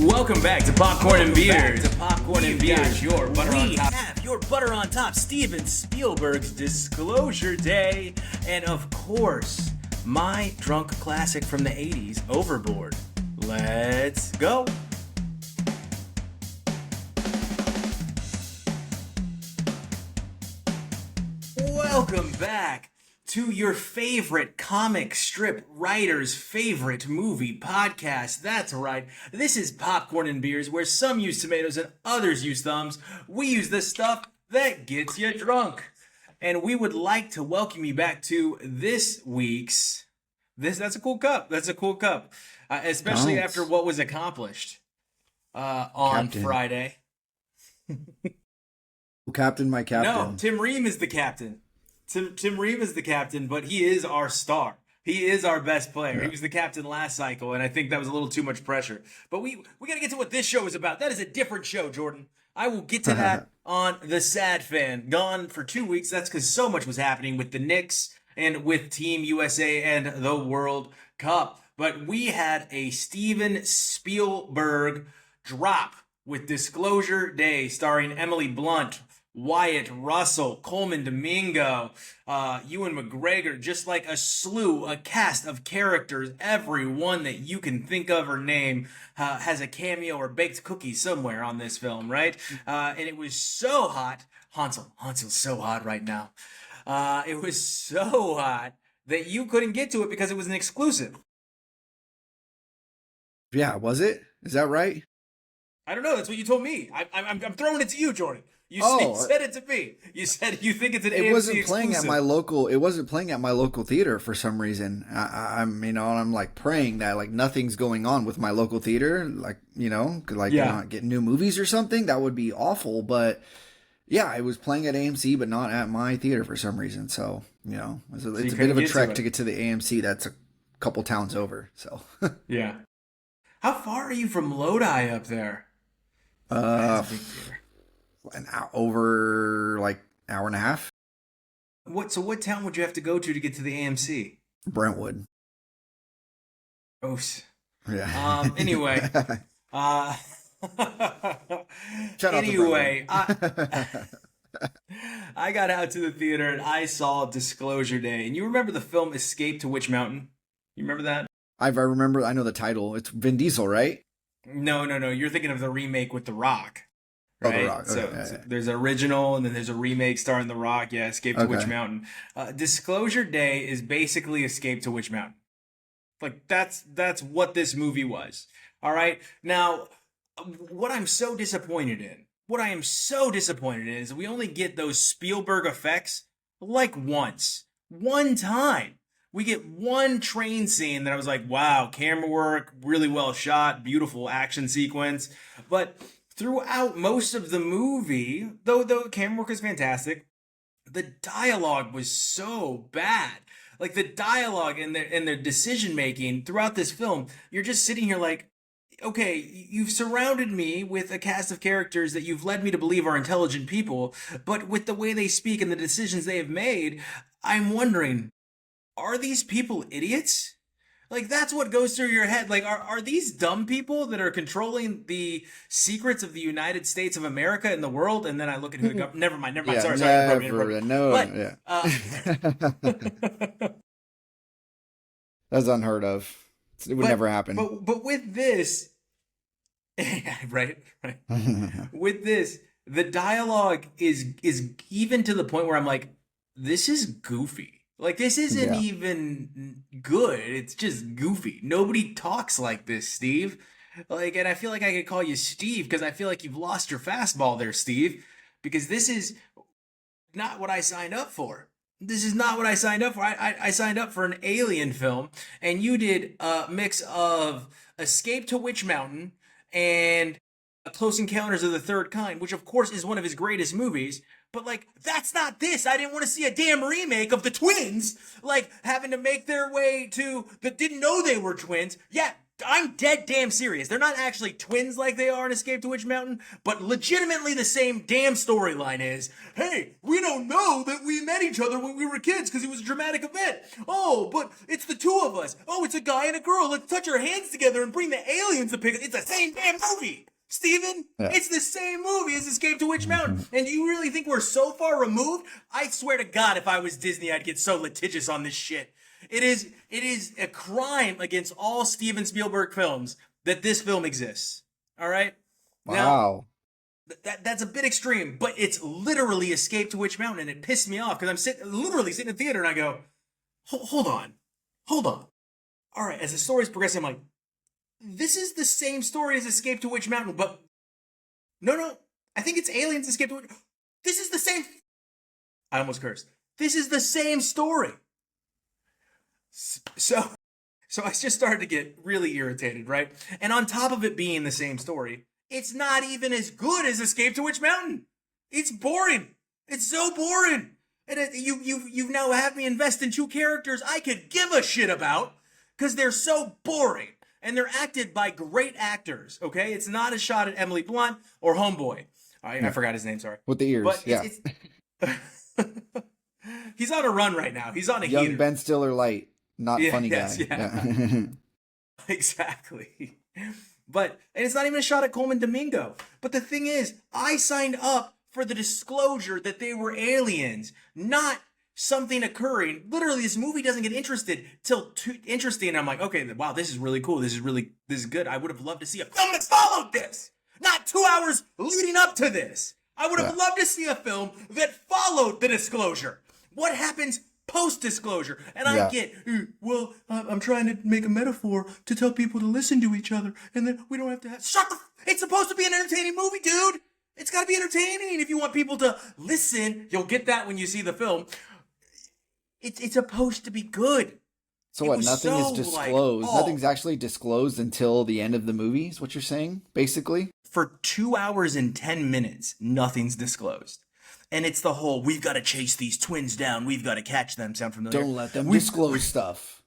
Welcome back to Popcorn and Beers. Your butter on top. Have your butter on top. Steven Spielberg's Disclosure Day, and of course, my drunk classic from the '80s, Overboard. Let's go. Welcome back to your favorite comic strip writer's favorite movie podcast. That's right. This is Popcorn and Beers, where some use tomatoes and others use thumbs. We use the stuff that gets you drunk. And we would like to welcome you back to this week's... That's a cool cup. That's a cool cup. Especially after what was accomplished on Friday. Captain, my captain. No, Tim Ream is the captain. Tim Ream is the captain, but he is our star. He is our best player. Yeah. He was the captain last cycle, and I think that was a little too much pressure. But we got to get to what this show is about. That is a different show, Jordan. I will get to that on The Sad Fan. Gone for 2 weeks. That's because so much was happening with the Knicks and with Team USA and the World Cup. But we had a Steven Spielberg drop with Disclosure Day, starring Emily Blunt, Wyatt Russell, Coleman Domingo, Ewan McGregor, just like a cast of characters. Everyone that you can think of or name has a cameo or baked cookie somewhere on this film, right? And it was so hot. Hansel's so hot right now. It was so hot that you couldn't get to it because it was an exclusive. Yeah, was it? Is that right? I don't know. That's what you told me. I'm throwing it to you, Jordan. You said it to me. You said you think it's an AMC wasn't playing exclusive. at my local. It wasn't playing at my local theater for some reason. I'm like praying that like nothing's going on with my local theater. Like they're not getting new movies or something. That would be awful. But yeah, it was playing at AMC, but not at my theater for some reason. So it's a bit of a trek to get to the AMC. That's a couple towns over. So yeah. How far are you from Lodi up there? That's a big theater. Over like hour and a half. What town would you have to go to get to the AMC? Brentwood. Oh. Yeah. Anyway. I got out to the theater and I saw Disclosure Day. And you remember the film Escape to Witch Mountain? You remember that? I remember. I know the title. It's Vin Diesel, right? No. You're thinking of the remake with The Rock. Right? Oh, The Rock. Okay, So there's an original, and then there's a remake starring The Rock. Yeah, Escape to Witch Mountain. Disclosure Day is basically Escape to Witch Mountain. Like that's what this movie was. All right. Now, what I'm so disappointed in, is we only get those Spielberg effects like one time. We get one train scene that I was like, wow, camera work, really well shot, beautiful action sequence, but throughout most of the movie, though camera work is fantastic, the dialogue was so bad. Like the dialogue and their decision making throughout this film, you're just sitting here like, okay, you've surrounded me with a cast of characters that you've led me to believe are intelligent people, but with the way they speak and the decisions they have made, I'm wondering, are these people idiots? Like, that's what goes through your head. Like, are these dumb people that are controlling the secrets of the United States of America and the world? And then I look at who the government... Never mind. Yeah, sorry. No. That's unheard of. It would never happen. But with this... right. With this, the dialogue is even to the point where I'm like, this is goofy. Like, this isn't even good. It's just goofy. Nobody talks like this, Steve. Like, and I feel like I could call you Steve because I feel like you've lost your fastball there, Steve. Because this is not what I signed up for. This is not what I signed up for. I signed up for an alien film, and you did a mix of Escape to Witch Mountain and Close Encounters of the Third Kind, which, of course, is one of his greatest movies. But, like, that's not this. I didn't want to see a damn remake of the twins, like, having to make their way to... that didn't know they were twins. Yeah, I'm dead damn serious. They're not actually twins like they are in Escape to Witch Mountain, but legitimately the same damn storyline is, hey, we don't know that we met each other when we were kids because it was a dramatic event. Oh, but it's the two of us. Oh, it's a guy and a girl. Let's touch our hands together and bring the aliens to pick us. It's the same damn movie. Steven, It's the same movie as Escape to Witch Mountain. And do you really think we're so far removed? I swear to God, if I was Disney, I'd get so litigious on this shit. It is a crime against all Steven Spielberg films that this film exists. All right? Wow. Now, that's a bit extreme, but it's literally Escape to Witch Mountain, and it pissed me off because I'm literally sitting in the theater and I go, hold on. All right, as the story's progressing, I'm like, this is the same story as Escape to Witch Mountain, but no, I think it's Aliens Escape to Witch. This is the same. I almost cursed. This is the same story. So I just started to get really irritated, right? And on top of it being the same story, it's not even as good as Escape to Witch Mountain. It's boring. It's so boring. And you've now had me invest in two characters I could give a shit about because they're so boring. And they're acted by great actors, okay? It's not a shot at Emily Blunt or Homeboy. I forgot his name, sorry. With the ears, but yeah. He's on a run right now. He's on a Young heater. Ben Stiller light, not funny guy. Yeah. Exactly. And it's not even a shot at Coleman Domingo. But the thing is, I signed up for the disclosure that they were aliens, not something occurring. Literally, this movie doesn't get interesting. And I'm like, okay, wow, this is really cool. This is good. I would have loved to see a film that followed this, not 2 hours leading up to this. I would have loved to see a film that followed the disclosure. What happens post-disclosure? And I get, well, I'm trying to make a metaphor to tell people to listen to each other, and then we don't have to have... It's supposed to be an entertaining movie, dude! It's gotta be entertaining. If you want people to listen, you'll get that when you see the film. It's supposed to be good. So what, nothing is disclosed? Nothing's actually disclosed until the end of the movie, is what you're saying, basically? For 2 hours and 10 minutes, nothing's disclosed. And it's the whole, we've got to chase these twins down, we've got to catch them. Sound familiar? Don't let them disclose stuff.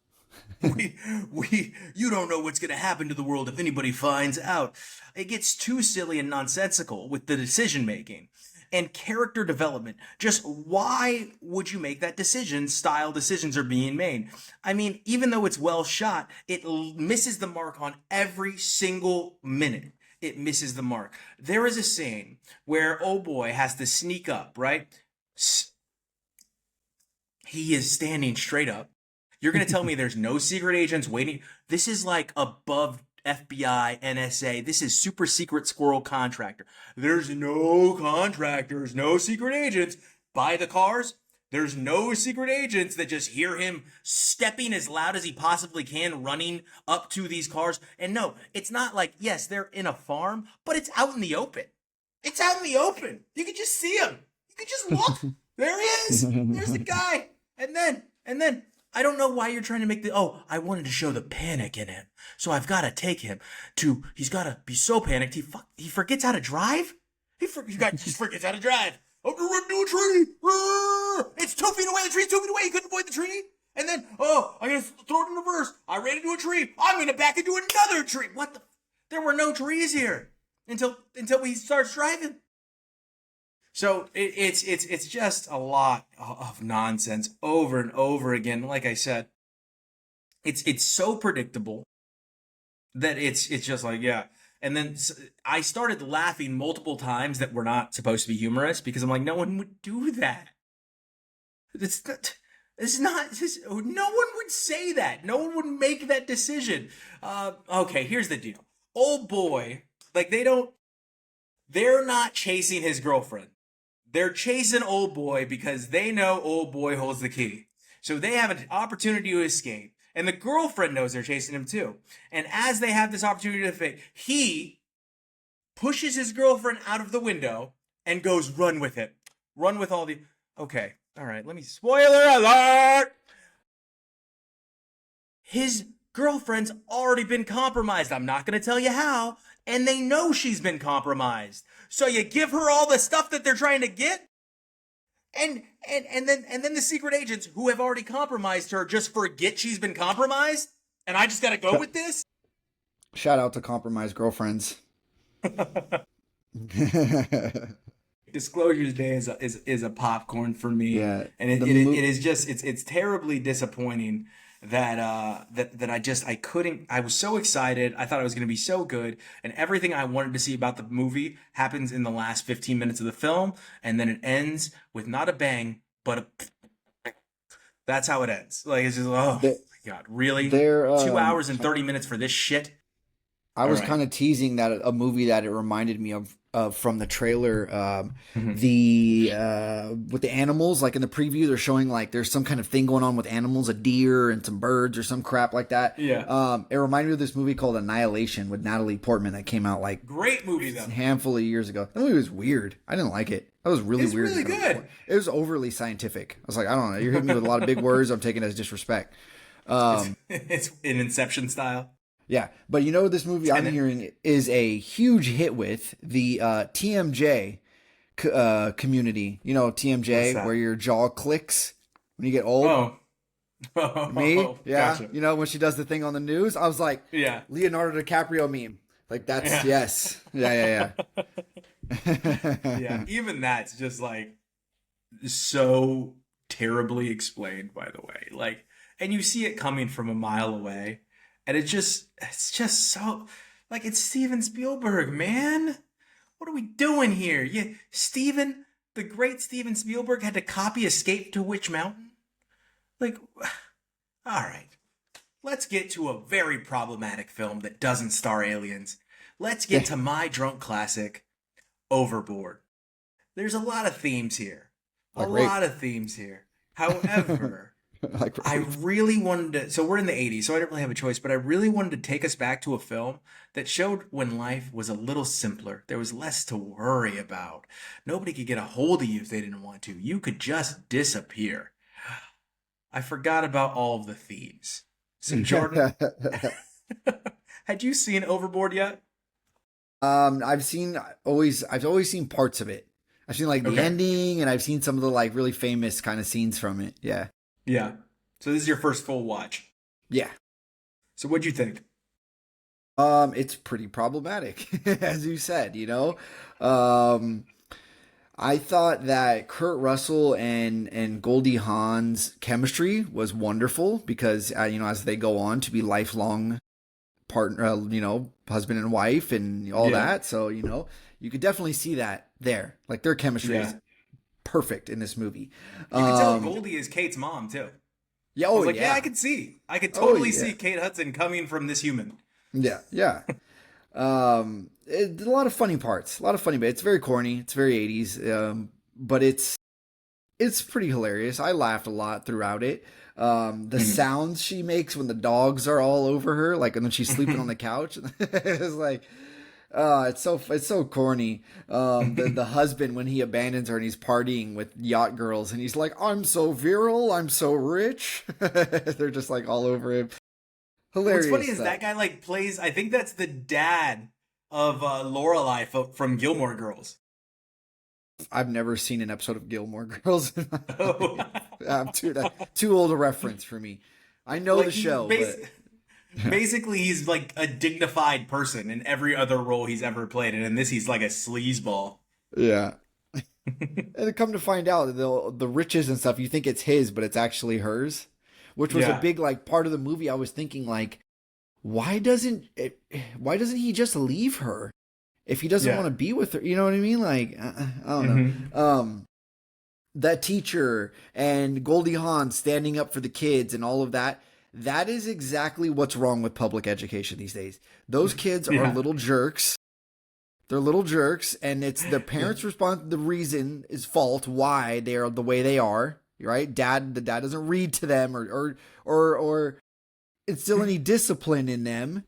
You don't know what's going to happen to the world if anybody finds out. It gets too silly and nonsensical with the decision making and character development. Just why would you make that decision? Style decisions are being made. I mean, even though it's well shot, it misses the mark on every single minute. It misses the mark. There is a scene where oh boy has to sneak up, right? He is standing straight up. You're going to tell me there's no secret agents waiting? This is like above FBI, NSA. This is super secret squirrel contractor. There's no contractors, no secret agents. Buy the cars. There's no secret agents that just hear him stepping as loud as he possibly can, running up to these cars. And no, it's not like, yes, they're in a farm, but it's out in the open. It's out in the open. You can just see him. You can just look. There he is. There's the guy. And then, I don't know why you're trying to make I wanted to show the panic in him. So I've got to take him he's got to be so panicked. He forgets how to drive? He forgets how to drive. I'm gonna run into a tree. It's 2 feet away. The tree's 2 feet away. He couldn't avoid the tree. And then, I'm gonna throw it in reverse. I ran into a tree. I'm gonna back into another tree. What the? There were no trees here until he starts driving. So it's just a lot of nonsense over and over again. Like I said, it's so predictable that it's just like, yeah. And then I started laughing multiple times that were not supposed to be humorous because I'm like, no one would do that. No one would say that. No one would make that decision. Okay, here's the deal. Old boy, they're not chasing his girlfriend. They're chasing old boy because they know old boy holds the key. So they have an opportunity to escape. And the girlfriend knows they're chasing him too. And as they have this opportunity to escape, he pushes his girlfriend out of the window and goes run with it. Run with all the... Okay, all right, spoiler alert! His girlfriend's already been compromised. I'm not going to tell you how. And they know she's been compromised. So you give her all the stuff that they're trying to get? And then the secret agents who have already compromised her just forget she's been compromised? And I just gotta go with this? Shout out to compromised girlfriends. Disclosures Day is a popcorn for me, Yeah, and it is just it's terribly disappointing that I couldn't. I was so excited. I thought it was going to be so good, and everything I wanted to see about the movie happens in the last 15 minutes of the film, and then it ends with not a bang, but a. That's how it ends. Like, it's just, oh they, my God, really? they're 2 hours and 30 minutes for this shit? I All was right. kind of teasing that a movie that it reminded me of from the trailer, Mhm. the with the animals, like in the preview, they're showing like there's some kind of thing going on with animals, a deer and some birds or some crap like that. Yeah. It reminded me of this movie called Annihilation with Natalie Portman that came out like Great movie, though. a handful of years ago. That movie was weird. I didn't like it. That was really It's weird. really good. It was overly scientific. I was like, I don't know. You're hitting me with a lot of big words. I'm taking it as disrespect. It's in Inception style. Yeah, but you know this movie I'm Tenet. hearing is a huge hit with the TMJ community. You know What's TMJ, that? where your jaw clicks when you get old. Oh. Me, Oh, yeah. gotcha. You know when she does the thing on the news, I was like Yeah. Leonardo DiCaprio meme. Like that's Yeah. yes, yeah. Yeah. Even that's just like so terribly explained, by the way. Like, and you see it coming from a mile away, and it's just so like it's Steven Spielberg, man. What are we doing here? Yeah, Steven, the great Steven Spielberg had to copy Escape to Witch Mountain. Like, all right. Let's get to a very problematic film that doesn't star aliens. Let's get to my drunk classic, Overboard. There's a lot of themes here. A Like rape. lot of themes here. However, Like I rape. really wanted to. So we're in the 80s, so I didn't really have a choice, but I really wanted to take us back to a film that showed when life was a little simpler. There was less to worry about. Nobody could get a hold of you if they didn't want to. You could just disappear. I forgot about all of the themes. So, Jordan, had you seen Overboard yet? I've always seen parts of it. I've seen like the Okay. ending, and I've seen some of the like really famous kind of scenes from it. Yeah. Yeah. So this is your first full watch. Yeah. So what'd you think? It's pretty problematic, as you said, you know. Um, I thought that Kurt Russell and Goldie Hawn's chemistry was wonderful because, you know, as they go on to be lifelong partner, you know, husband and wife and all Yeah. that. So, you know, you could definitely see that there. Like their chemistry is Yeah. perfect in this movie. You can tell Um, Goldie is Kate's mom too. yeah, I oh was like, yeah, yeah, I could oh totally yeah, see Kate Hudson coming from this human. yeah. A lot of funny parts, a lot of funny bits. It's very corny. It's very 80s, but it's pretty hilarious. I laughed a lot throughout it. The sounds she makes when the dogs are all over her, like and then she's sleeping on the couch. It's like, it's so corny. The husband when he abandons her and he's partying with yacht girls and he's like, I'm so virile, I'm so rich. They're just like all over him. What's Hilarious funny is stuff. that guy like plays. I think that's the dad of Lorelai from Gilmore Girls. I've never seen an episode of Gilmore Girls. Oh. I'm too old a reference for me. I know Like the show, basically he's like a dignified person in every other role he's ever played, and in this he's like a sleazeball. but yeah. And to come to find out, the riches and stuff, you think it's his, but it's actually hers, which was a Yeah. big like part of the movie. I was thinking like, why doesn't he just leave her if he doesn't Yeah. want to be with her? You know what I mean? Like, I don't Mhm. know. That teacher and Goldie Hawn standing up for the kids and all of that. That is exactly what's wrong with public education these days. Those kids are Yeah. little jerks. They're little jerks, and it's the parents' response. The reason is fault why they are the way they are. Right? The dad doesn't read to them or instill any discipline in them.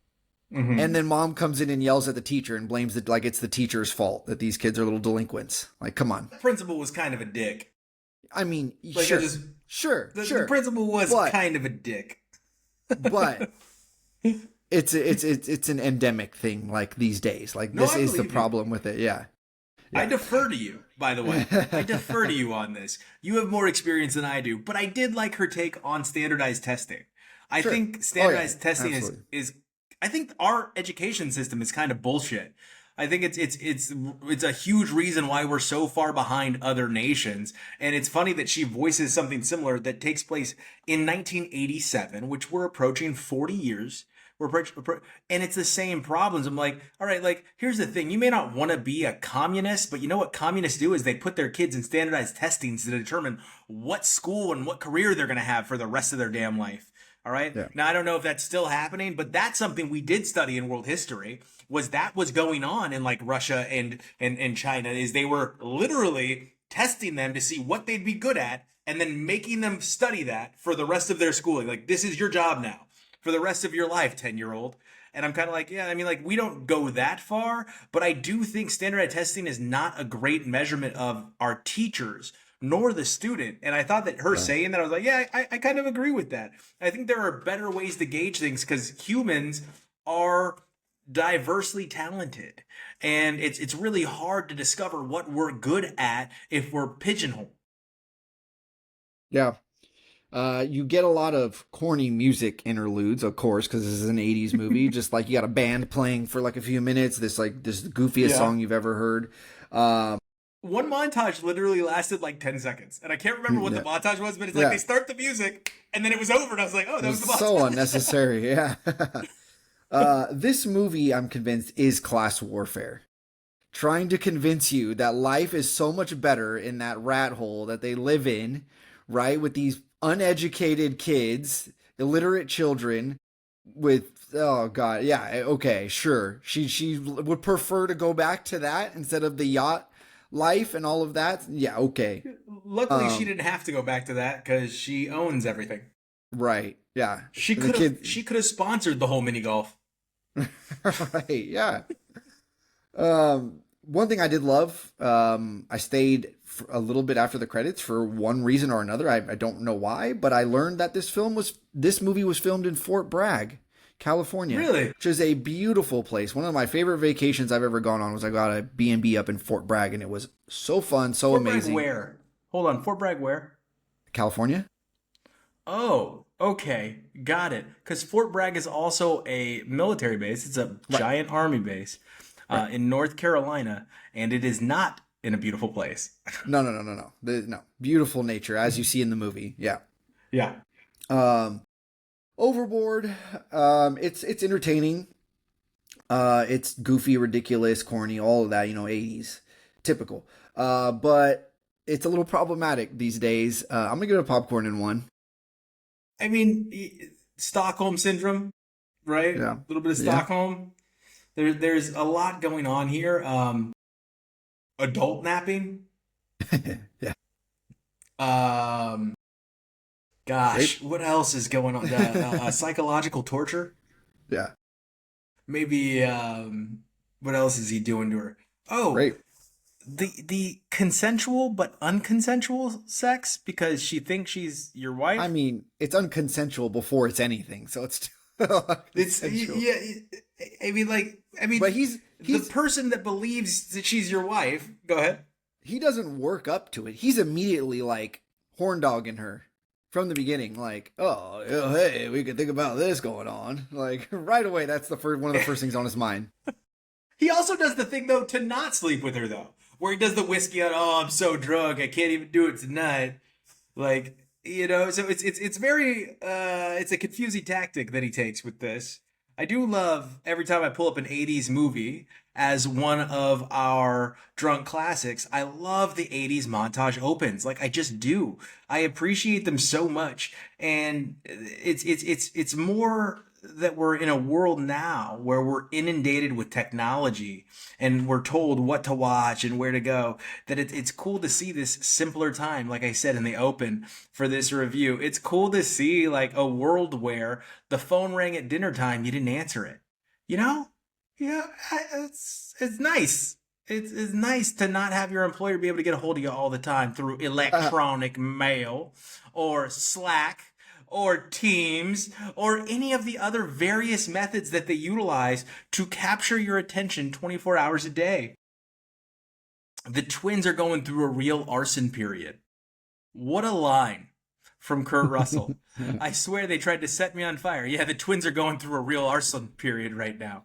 Mhm. And then mom comes in and yells at the teacher and blames it like it's the teacher's fault that these kids are little delinquents. Like, come on. The principal was kind of a dick. I mean, Like, sure, I just sure, the principal was But- kind of a dick. but it's an endemic thing like these days. Like No, this I is the believe you. problem with it. Yeah. I defer to you, by the way. I defer to you on this. You have more experience than I do, but I did like her take on standardized testing. I Sure. think standardized testing absolutely. is I think our education system is kind of bullshit. I think it's a huge reason why we're so far behind other nations. And it's funny that she voices something similar that takes place in 1987, which we're approaching 40 years. And it's the same problems. I'm like, all right, like, here's the thing. You may not want to be a communist, but you know what communists do is they put their kids in standardized testings to determine what school and what career they're going to have for the rest of their damn life. All right. Yeah. Now, I don't know if that's still happening, but that's something we did study in world history was that was going on in like Russia and China is they were literally testing them to see what they'd be good at and then making them study that for the rest of their schooling. Like, this is your job now for the rest of your life, 10-year-old. And I'm kind of like, yeah, I mean, like, we don't go that far, but I do think standardized testing is not a great measurement of our teachers nor the student. And I thought that her saying that, I was like, yeah, I kind of agree with that. I think there are better ways to gauge things because humans are diversely talented. And it's really hard to discover what we're good at if we're pigeonholed. Yeah. You get a lot of corny music interludes, of course, because this is an 80s movie. Just like you got a band playing for like a few minutes. This the goofiest song you've ever heard. One montage literally lasted like 10 seconds. And I can't remember what the montage was, but it's like they start the music and then it was over. And I was like, oh, that was the montage. So unnecessary. Yeah. This movie, I'm convinced, is class warfare. Trying to convince you that life is so much better in that rat hole that they live in, right? With these uneducated kids, illiterate children with, oh God, yeah, okay, sure. She would prefer to go back to that instead of the yacht life and all of that. Yeah, okay. Luckily, she didn't have to go back to that because she owns everything. Right, yeah. She could have sponsored the whole mini golf. Right, yeah. One thing I did love, I stayed a little bit after the credits for one reason or another. I don't know why, but I learned that this movie was filmed in Fort Bragg, California. Really? Which is a beautiful place. One of my favorite vacations I've ever gone on was I got a B&B up in Fort Bragg, and it was so fun, so amazing. Fort Bragg where? Hold on, Fort Bragg where? California. Oh, okay. Got it. Because Fort Bragg is also a military base. It's a giant army base in North Carolina, and it is not in a beautiful place. No. No. Beautiful nature, as you see in the movie. Yeah. Yeah. Overboard. It's entertaining. It's goofy, ridiculous, corny, all of that, 80s. Typical. But it's a little problematic these days. I'm gonna give it a popcorn in one. I mean, Stockholm syndrome, right? Yeah. A little bit of Stockholm. There's a lot going on here. Adult napping. Yeah. Gosh, what else is going on? Psychological torture. Yeah. Maybe. What else is he doing to her? Oh, Rape. The consensual but unconsensual sex because she thinks she's your wife. I mean, it's unconsensual before it's anything, so it's it's yeah. I mean, but he's the person that believes that she's your wife. Go ahead. He doesn't work up to it. He's immediately like horn dogging her from the beginning, like, oh, hey, we could think about this going on. Like right away, that's one of the first things on his mind. He also does the thing though to not sleep with her though, where he does the whiskey on. Oh, I'm so drunk, I can't even do it tonight. Like, so it's very it's a confusing tactic that he takes with this. I do love every time I pull up an 80s movie as one of our drunk classics. I love the 80s montage opens. Like I just do. I appreciate them so much. And it's more that we're in a world now where we're inundated with technology and we're told what to watch and where to go, that it's cool to see this simpler time. Like I said in the open for this review, it's cool to see like a world where the phone rang at dinner time, you didn't answer it. Yeah, it's nice. It's nice to not have your employer be able to get a hold of you all the time through electronic mail or Slack or Teams, or any of the other various methods that they utilize to capture your attention 24 hours a day. The twins are going through a real arson period. What a line from Kurt Russell. I swear they tried to set me on fire. Yeah, the twins are going through a real arson period right now.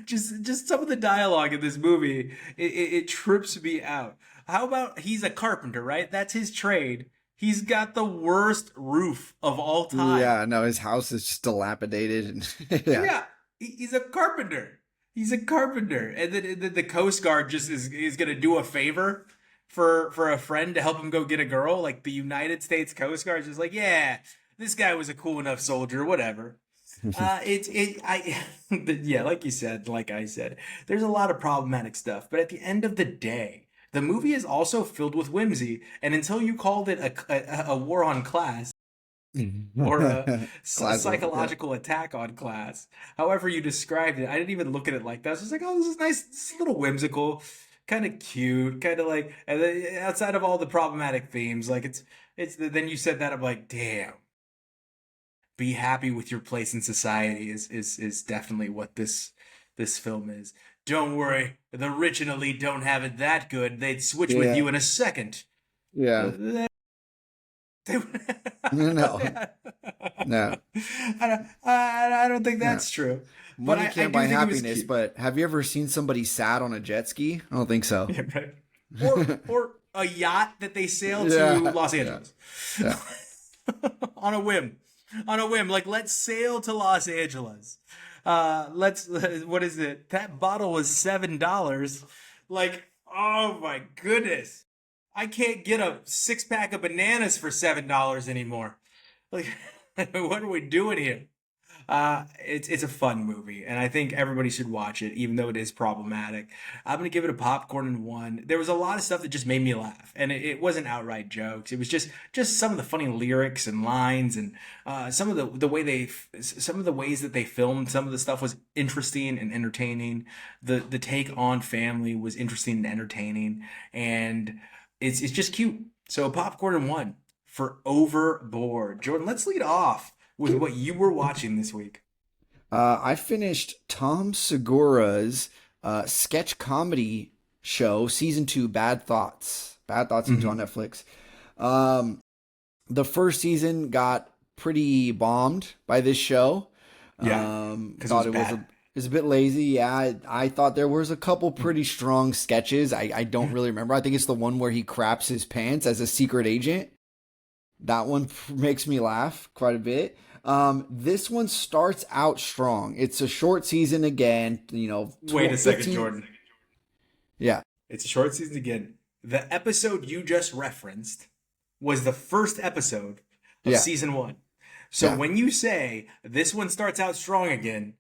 Just some of the dialogue in this movie, it trips me out. How about he's a carpenter, right? That's his trade. He's got the worst roof of all time. Yeah, no, his house is just dilapidated. And Yeah, he's a carpenter. He's a carpenter, and then the Coast Guard just is gonna do a favor for a friend to help him go get a girl. Like the United States Coast Guard is just like, yeah, this guy was a cool enough soldier, whatever. Yeah, like you said, like I said, there's a lot of problematic stuff, but at the end of the day, the movie is also filled with whimsy. And until you called it a war on class or a psychological attack on class, however you described it, I didn't even look at it like that. I was just like, oh, this is nice, this is a little whimsical, kind of cute, kind of like, and then outside of all the problematic themes, like it's. Then you said that, I'm like, damn. Be happy with your place in society is definitely what this film is. Don't worry, the rich and elite don't have it that good. They'd switch with you in a second. Yeah. No. No. I don't think that's true. But Money can't buy happiness, but have you ever seen somebody sad on a jet ski? I don't think so. Yeah, right. Or a yacht that they sail to Los Angeles. Yeah. On a whim. Like, let's sail to Los Angeles. What is it? That bottle was $7. Like, oh my goodness. I can't get a 6-pack of bananas for $7 anymore. Like, what are we doing here? It's a fun movie, and I think everybody should watch it, even though it is problematic. I'm gonna give it a popcorn and 1. There was a lot of stuff that just made me laugh, and it wasn't outright jokes. It was just some of the funny lyrics and lines, and some of the ways that they filmed some of the stuff was interesting and entertaining. The take on family was interesting and entertaining, and it's just cute. So a popcorn and 1 for Overboard. Jordan, let's lead off with what you were watching this week. I finished Tom Segura's sketch comedy show, season 2, Bad Thoughts. Bad Thoughts is on Netflix. The first season got pretty bombed by this show. Yeah, thought it was a bit lazy. Yeah, I thought there was a couple pretty strong sketches. I don't really remember. I think it's the one where he craps his pants as a secret agent. That one makes me laugh quite a bit. This one starts out strong. It's a short season again, Wait a second, Jordan. Yeah. It's a short season again. The episode you just referenced was the first episode of season 1. So when you say this one starts out strong again,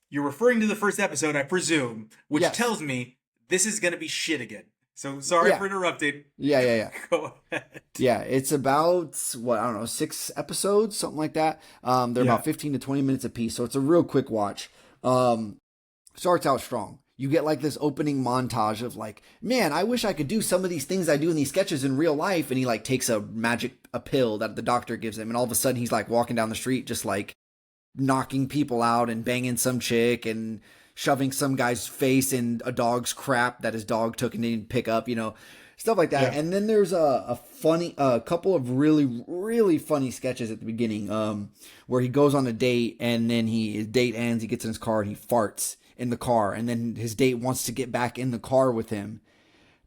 you're referring to the first episode, I presume, which tells me this is going to be shit again. So sorry for interrupting. Yeah. Go ahead. Yeah, it's about, 6 episodes, something like that. They're about 15 to 20 minutes apiece, so it's a real quick watch. Starts out strong. You get like this opening montage of like, man, I wish I could do some of these things I do in these sketches in real life. And he like takes a pill that the doctor gives him. And all of a sudden he's like walking down the street, just like knocking people out and banging some chick and shoving some guy's face in a dog's crap that his dog took and didn't pick up, stuff like that. Yeah. And then there's a couple of really, really funny sketches at the beginning, where he goes on a date and then his date ends, he gets in his car and he farts in the car, and then his date wants to get back in the car with him.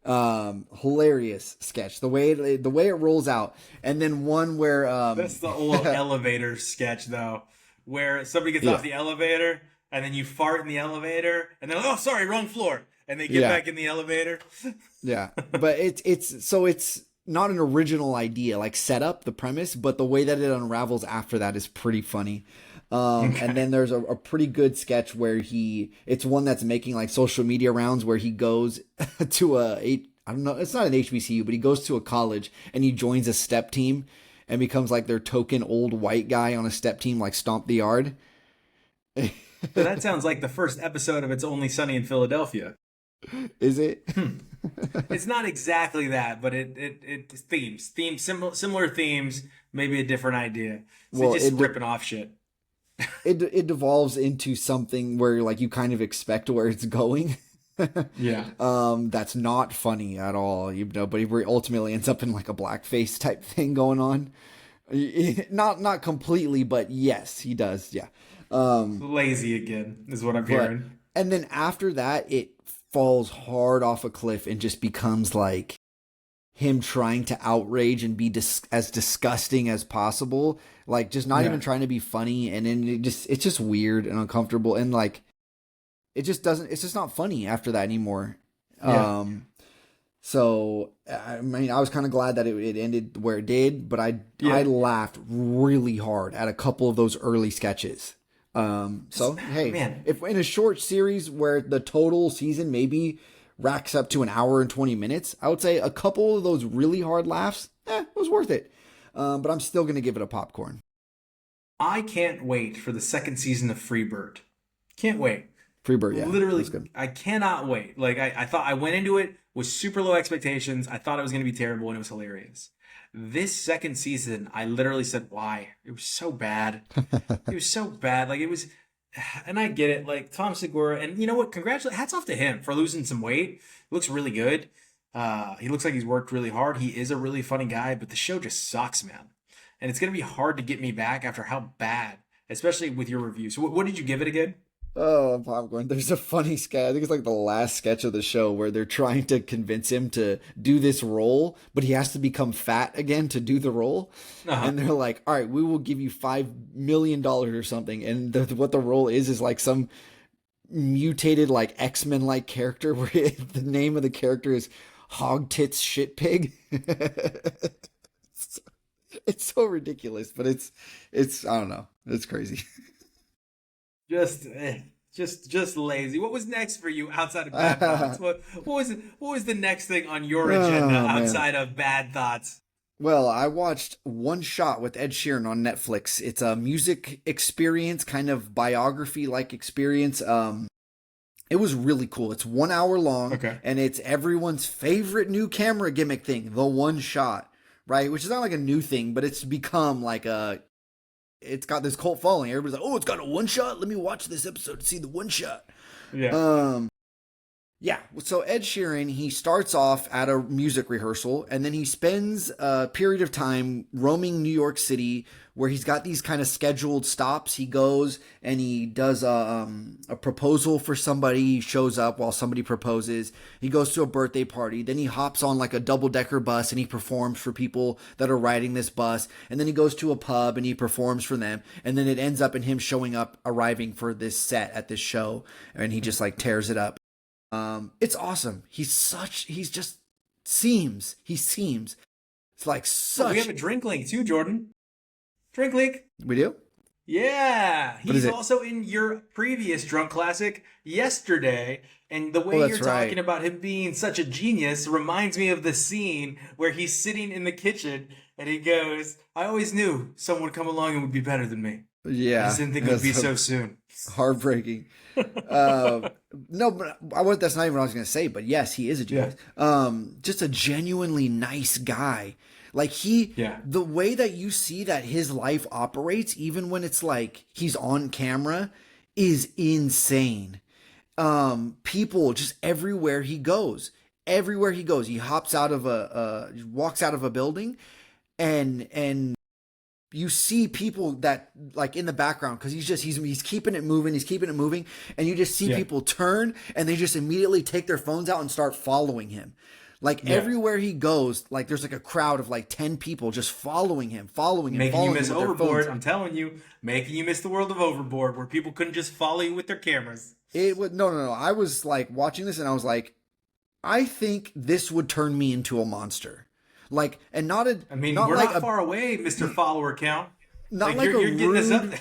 Hilarious sketch, the way it rolls out. And then one where that's the old elevator sketch though, where somebody gets off the elevator and then you fart in the elevator and then, oh sorry, wrong floor, and they get back in the elevator. Yeah, but it's not an original idea, like set up the premise, but the way that it unravels after that is pretty funny. And then there's a pretty good sketch where it's one that's making like social media rounds, where he goes to I don't know, it's not an HBCU, but he goes to a college and he joins a step team and becomes like their token old white guy on a step team, like Stomp the Yard. So that sounds like the first episode of It's Only Sunny in Philadelphia. Is it? It's not exactly that, but it themes similar themes, maybe a different idea. So just ripping off shit. It devolves into something where like you kind of expect where it's going. Yeah. That's not funny at all, but he ultimately ends up in like a blackface type thing going on. Not completely, but yes, he does. Yeah. Lazy again is what I'm But hearing. and then after that, it falls hard off a cliff and just becomes like him trying to outrage and be as disgusting as possible, like just not even Yeah. trying to be funny, and then it's just weird and uncomfortable, and like it's just not funny after that anymore. Yeah. So I mean, I was kind of glad that it ended where it did, but I Yeah. laughed really hard at a couple of those early sketches. So hey, Man, if in a short series where the total season maybe racks up to an hour and 20 minutes, I would say a couple of those really hard laughs, it was worth it. But I'm still gonna give it a popcorn. I can't wait for the second season of Freebird. Can't wait. Freebird, yeah, that's Literally, good. I cannot wait. Like I thought I went into it with super low expectations. I thought it was gonna be terrible and it was hilarious. This second season, I literally said, why? It was so bad. It was so bad. Like it was, and I get it. Like Tom Segura, and you know what? Congratulations, hats off to him for losing some weight. He looks really good. He looks like he's worked really hard. He is a really funny guy, but the show just sucks, man. And it's gonna be hard to get me back after how bad, especially with your review. So, what did you give it again? Oh, popcorn. There's a funny sketch. I think it's like the last sketch of the show where they're trying to convince him to do this role, but he has to become fat again to do the role. Uh-huh. And they're like, all right, we will give you $5 million or something. And what the role is like some mutated, like X-Men like character where the name of the character is Hog Tits Shit Pig. It's so ridiculous, but I don't know. It's crazy. Just, just lazy. What was next for you outside of bad thoughts? What was the next thing on your agenda Oh, man. outside of bad thoughts? Well, I watched One Shot with Ed Sheeran on Netflix. It's a music experience, kind of biography like experience. It was really cool. It's 1 hour long, Okay. and it's everyone's favorite new camera gimmick thing, the one shot, right? Which is not like a new thing, but it's become like it's got this cult following. Everybody's like, oh, it's got a one shot. Let me watch this episode to see the one shot. Yeah. Yeah, so Ed Sheeran, he starts off at a music rehearsal and then he spends a period of time roaming New York City where he's got these kind of scheduled stops. He goes and he does a proposal for somebody. He shows up while somebody proposes. He goes to a birthday party. Then he hops on like a double-decker bus and he performs for people that are riding this bus. And then he goes to a pub and he performs for them. And then it ends up in him showing up, arriving for this set at this show. And he just like tears it up. It's awesome. He seems it's like Oh, we such. have a drink link too, Jordan. Drink link. We do? Yeah, What is he's it? also in your previous drunk classic yesterday, and the way Oh, you're that's right. talking about him being such a genius reminds me of the scene where he's sitting in the kitchen and he goes, "I always knew someone would come along and would be better than me. I Yeah, just didn't think it would be so soon." heartbreaking. No, but that's not even what I was gonna say. But yes, he is a Yeah, genius. Just a genuinely nice guy. Like yeah, the way that you see that his life operates, even when it's like he's on camera, is insane. People just everywhere he goes, he hops out of walks out of a building, and you see people that like in the background because he's keeping it moving, and you just see yeah, people turn and they just immediately take their phones out and start following him. Like yeah. everywhere he goes, like there's like a crowd of like 10 people just following him, Making you following him miss with their phones. Overboard. I'm telling you, making you miss the world of Overboard, where people couldn't just follow you with their cameras. It would no. I was like watching this and I was like, I think this would turn me into a monster. Like, and I mean, not we're like not a far away, Mr. Follower Count. not Like like you're a getting us up rude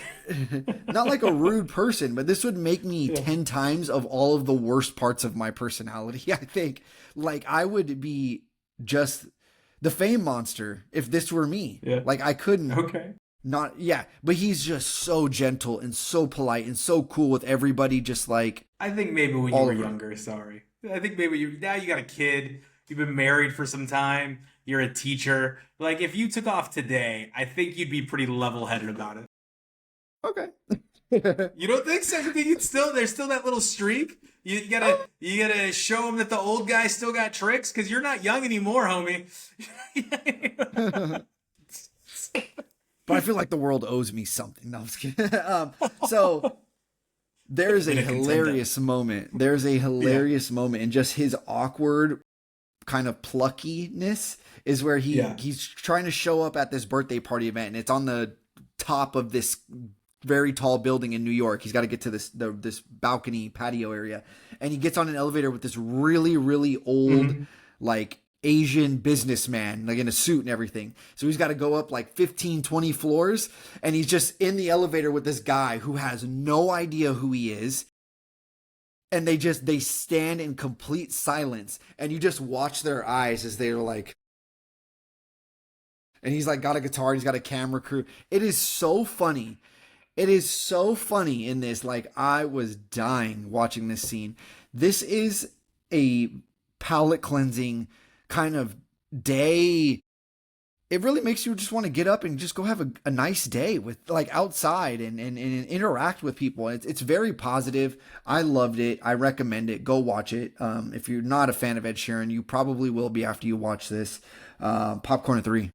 there. not like a rude person, but this would make me Yeah. 10 times of all of the worst parts of my personality. I think like I would be just the fame monster if this were me. Yeah. Like I couldn't Okay. not yeah, but he's just so gentle and so polite and so cool with everybody just like I think maybe when you all were over. younger, sorry. I think maybe now you got a kid, you've been married for some time, you're a teacher. Like if you took off today, I think you'd be pretty level-headed about it. Okay. You don't think so? You think there's still that little streak? You gotta show them that the old guy still got tricks because you're not young anymore, homie. But I feel like the world owes me something. No, I'm just kidding. So there's a In a contender. hilarious moment. There's a Yeah. hilarious moment in just his awkward kind of pluckiness is where Yeah. he's trying to show up at this birthday party event, and it's on the top of this very tall building in New York. He's got to get to this balcony patio area, and he gets on an elevator with this really old Mhm. like Asian businessman, like in a suit and everything. So he's got to go up like 15, 20 floors, and he's just in the elevator with this guy who has no idea who he is. And they stand in complete silence, and you just watch their eyes as they're like, and he's like got a guitar, he's got a camera crew. It is so funny. It is so funny in this. Like, I was dying watching this scene. This is a palate cleansing kind of day. It really makes you just want to get up and just go have a nice day with like outside and interact with people. It's very positive. I loved it. I recommend it. Go watch it. If you're not a fan of Ed Sheeran, you probably will be after you watch this. Popcorn at 3.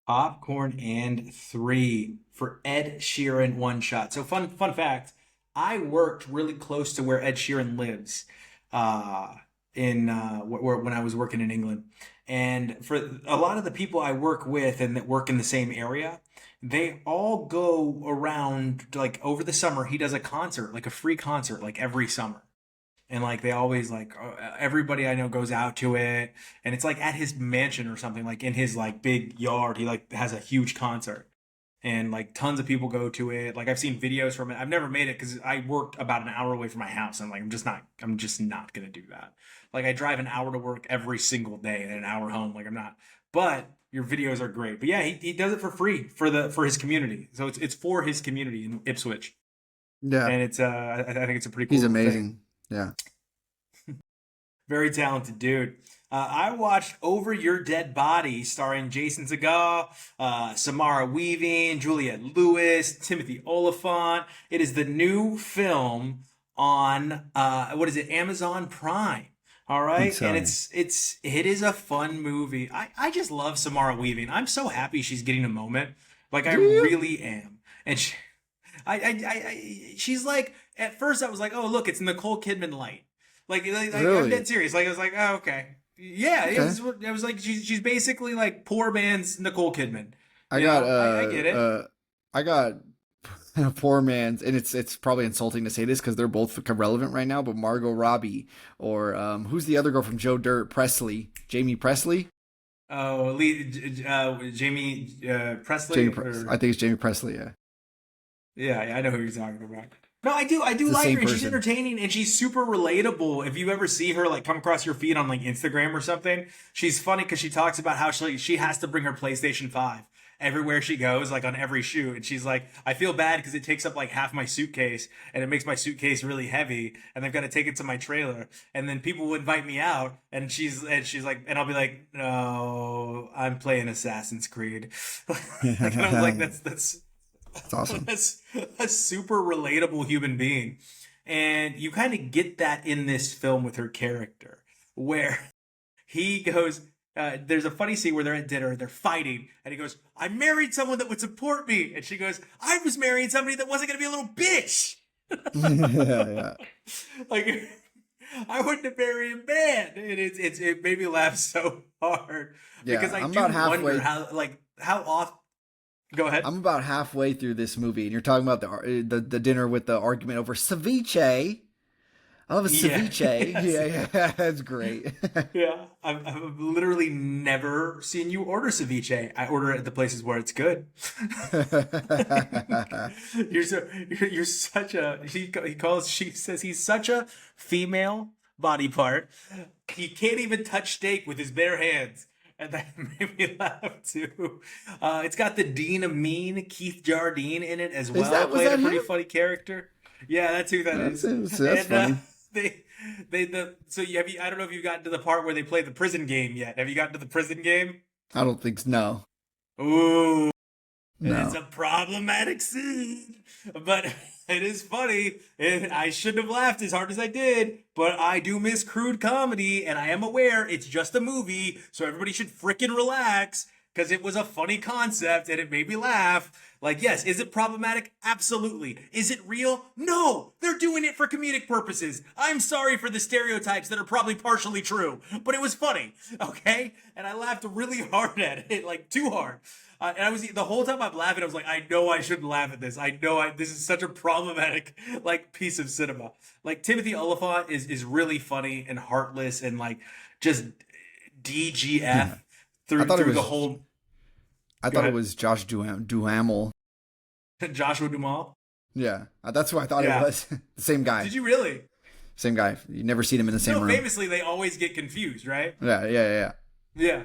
Popcorn and 3 for Ed Sheeran one shot. So fun fact, I worked really close to where Ed Sheeran lives, uh, in when I was working in England. And for a lot of the people I work with and that work in the same area, they all go around like over the summer. He does a concert, like a free concert, like every summer. And like they always like everybody I know goes out to it, and it's like at his mansion or something, like in his like big yard. He like has a huge concert, and like tons of people go to it. Like I've seen videos from it. I've never made it because I worked about an hour away from my house. And like I'm just not gonna do that. Like I drive an hour to work every single day and an hour home. Like I'm not. But your videos are great. But yeah, he does it for free for his community. So it's for his community in Ipswich, Yeah, and it's I think it's a pretty he's cool thing. amazing. Yeah. Very talented dude. I watched Over Your Dead Body, starring Jason Segura, Samara Weaving, Juliette Lewis, Timothy Oliphant. It is the new film on what is it? Amazon Prime. All I think right, and so. it is a fun movie. I just love Samara Weaving. I'm so happy she's getting a moment. Like I Do you? really am. And she's like, at first I was like, oh look, it's Nicole Kidman light. Like I'm Really? dead serious. Like I was like, oh okay, yeah. Okay. It was like she's basically like poor man's Nicole Kidman. I got I get it. I got a poor man's, and it's probably insulting to say this because they're both relevant right now, but Margot Robbie or who's the other girl from Joe Dirt? Presley, Jamie Presley. Oh, Jamie Presley, I think it's Jamie Presley. Yeah, yeah, I know who you're talking about. No, I it's do the like same her, and she's person. entertaining, and she's super relatable. If you ever see her like come across your feed on like Instagram or something, she's funny because she talks about how she has to bring her PlayStation 5 everywhere she goes, like on every shoot, and she's like, I feel bad because it takes up like half my suitcase, and it makes my suitcase really heavy, and they've got to take it to my trailer, and then people will invite me out, and she's like, and I'll be like, no, I'm playing Assassin's Creed, like, and I was like, that's It's awesome. that's a super relatable human being. And you kind of get that in this film with her character, where he goes, there's a funny scene where they're at dinner, they're fighting, and he goes, I married someone that would support me. And she goes, I was marrying somebody that wasn't going to be a little bitch. Yeah, Like, I wouldn't have married a man. And it made me laugh so hard because yeah. I I'm do about wonder halfway. how often. Go ahead. I'm about halfway through this movie, and you're talking about the dinner with the argument over ceviche. I love a Yeah. ceviche. Yes. Yeah, yeah, that's great. Yeah, I've literally never seen you order ceviche. I order it at the places where it's good. You're such a she says he's such a female body part. He can't even touch steak with his bare hands. And that made me laugh too. It's got the Dean of Mean, Keith Jardine in it as well, Was playing a that pretty him? funny character. Yeah, that's who that is. That's And funny. they so I don't know if you've gotten to the part where they play the prison game yet. Have you gotten to the prison game? I don't think no, Ooh, and it's no. a problematic scene. But It is funny, and I shouldn't have laughed as hard as I did, but I do miss crude comedy, and I am aware it's just a movie, so everybody should frickin' relax, because it was a funny concept, and it made me laugh. Like, yes, is it problematic? Absolutely. Is it real? No! They're doing it for comedic purposes. I'm sorry for the stereotypes that are probably partially true, but it was funny, okay? And I laughed really hard at it, like, too hard. And I was the whole time I'm laughing, I was like, I know I shouldn't laugh at this. I know this is such a problematic like piece of cinema. Like Timothy Olyphant is really funny and heartless and like just DGF through the whole. I thought it was Josh Duhamel. Joshua Duhamel. Yeah, that's who I thought it was. The same guy. Did you really? Same guy. You never seen him in the same room. Famously, they always get confused, right? Yeah.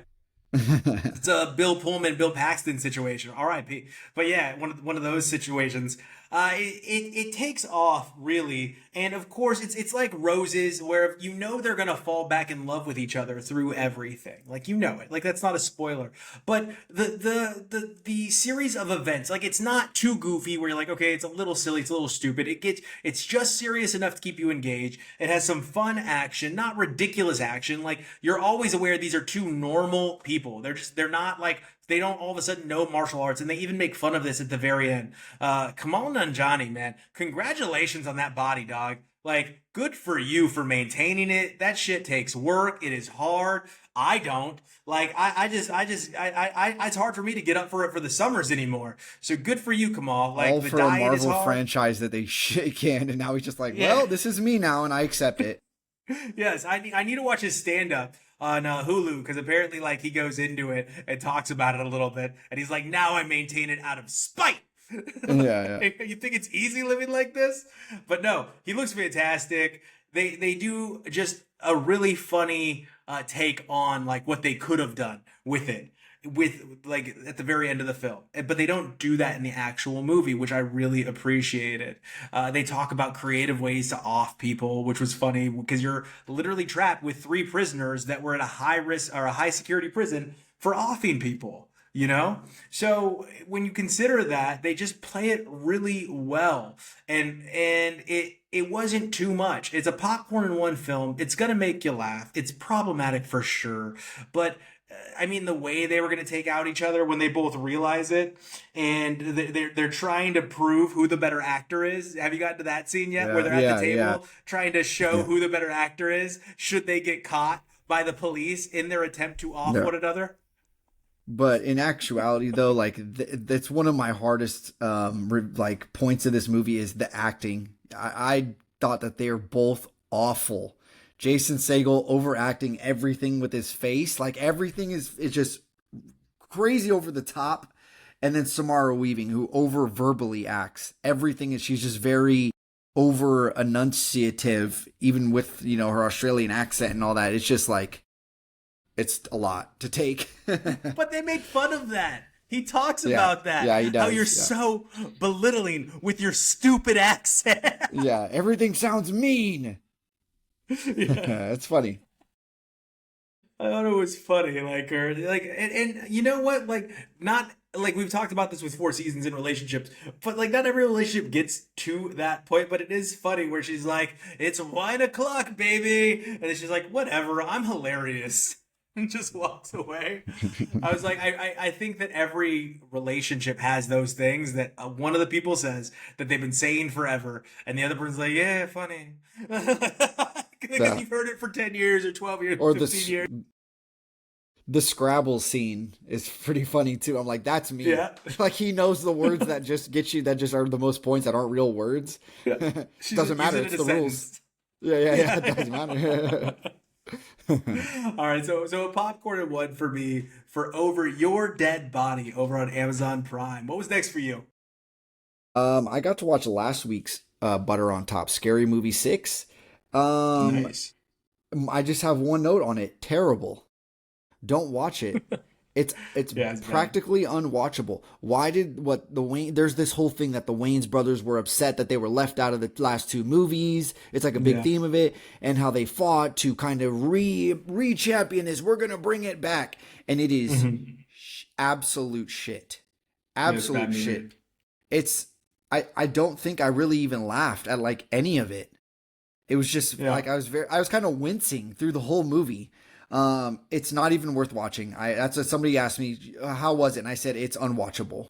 It's a Bill Pullman, Bill Paxton situation. R.I.P. But yeah, one of those situations. It takes off really, and of course it's like roses, where you know they're gonna fall back in love with each other through everything. Like you know it. Like that's not a spoiler. But the series of events, like it's not too goofy where you're like, okay, it's a little silly, it's a little stupid. It's just serious enough to keep you engaged. It has some fun action, not ridiculous action. Like you're always aware these are two normal people. They're not like. They don't all of a sudden know martial arts, and they even make fun of this at the very end. Kamal Nanjiani, man, congratulations on that body, dog. Like, good for you for maintaining it. That shit takes work. It is hard. I don't. Like, it's hard for me to get up for it for the summers anymore. So good for you, Kamal. Like, all for a Marvel franchise that they shake in, and now he's just like, well, this is me now, and I accept it. Yes, I need to watch his stand-up on Hulu, because apparently like he goes into it and talks about it a little bit, and he's like, now I maintain it out of spite. Yeah. You think it's easy living like this? But no, he looks fantastic. They do just a really funny take on like what they could have done with it, with like at the very end of the film, but they don't do that in the actual movie, which I really appreciated. They talk about creative ways to off people, which was funny because you're literally trapped with 3 prisoners that were in a high risk or a high security prison for offing people, you know? So when you consider that, they just play it really well, and it wasn't too much. It's a popcorn in one film. It's gonna make you laugh. It's problematic for sure, but I mean, the way they were going to take out each other when they both realize it, and they're trying to prove who the better actor is. Have you gotten to that scene yet, where they're at the table trying to show who the better actor is? Should they get caught by the police in their attempt to off one another? But in actuality, though, like that's one of my hardest like points of this movie is the acting. I thought that they're both awful. Jason Segel overacting everything with his face. Like everything is just crazy over the top. And then Samara Weaving, who over verbally acts. Everything she's just very over enunciative, even with, you know, her Australian accent and all that. It's just like, it's a lot to take. But they make fun of that. He talks about that. Yeah, he does. How you're so belittling with your stupid accent. Yeah, everything sounds mean. Yeah, it's funny. I thought it was funny, like her, like, and you know what, like, not like we've talked about this with 4 seasons in relationships, but like not every relationship gets to that point. But it is funny where she's like, "It's 1 o'clock, baby," and then she's like, "Whatever, I'm hilarious," and just walks away. I was like, I think that every relationship has those things that one of the people says that they've been saying forever, and the other person's like, "Yeah, funny." Because you've heard it for 10 years or 12 years or 15 years. The Scrabble scene is pretty funny too. I'm like, that's me. Yeah. Like he knows the words that just get you, that just are the most points that aren't real words. Yeah. Doesn't matter. It's the rules. Yeah. It doesn't matter. All right. So a popcorn and one for me for Over Your Dead Body over on Amazon Prime. What was next for you? I got to watch last week's Butter on Top Scary Movie 6. Nice. I just have one note on it. Terrible. Don't watch it. It's practically unwatchable. There's this whole thing that the Wayans brothers were upset that they were left out of the last 2 movies. It's like a big theme of it, and how they fought to kind of re-champion this. We're going to bring it back. And it is absolute shit. Absolute shit. It's I don't think I really even laughed at like any of it. It was just Yeah. like I was kind of wincing through the whole movie. It's not even worth watching. That's what somebody asked me, how was it? And I said it's unwatchable.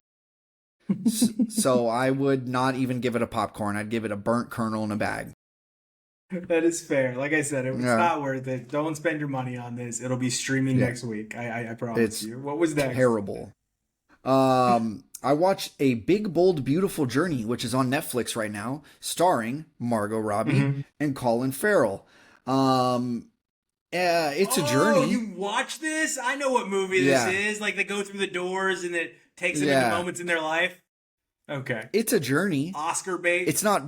So I would not even give it a popcorn. I'd give it a burnt kernel in a bag. That is fair. Like I said, it's Yeah, not worth it. Don't spend your money on this. It'll be streaming yeah, next week. I promise it's you. What was next? terrible. I watched A Big Bold Beautiful Journey, which is on Netflix right now, starring Margot Robbie Hmm. and Colin Farrell. Um, it's a Oh, journey. you watch this? I know what movie this Yeah, is. Like they go through the doors and it takes them into yeah. moments in their life. Okay. It's a journey. Oscar bait. It's not.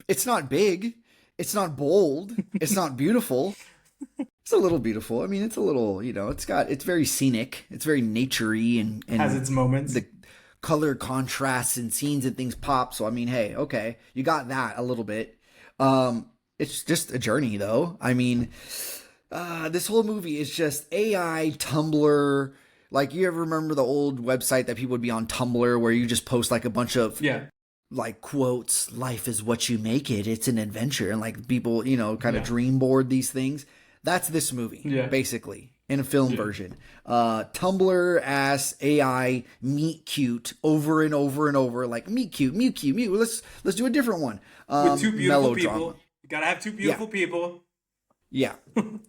It's not big. It's not bold. It's not beautiful. It's a little beautiful. I mean, it's a little. It's very scenic. It's very naturey Has and its moments. the color contrasts and scenes and things pop. So I mean, hey, okay, you got that a little bit. It's just a journey, though. I mean, this whole movie is just AI Tumblr. Like, you ever remember the old website that people would be on Tumblr where you just post like a bunch of Yeah. like quotes, life is what you make it, it's an adventure, and like people, kind of Yeah. dream board these things. That's this movie, Yeah. basically, in a film Yeah. version. Tumblr ass AI meet cute over and over and over, like meet cute, meet cute, meet. Let's do a different one. With two beautiful Melodrama. people. You gotta have two Yeah, beautiful people. yeah.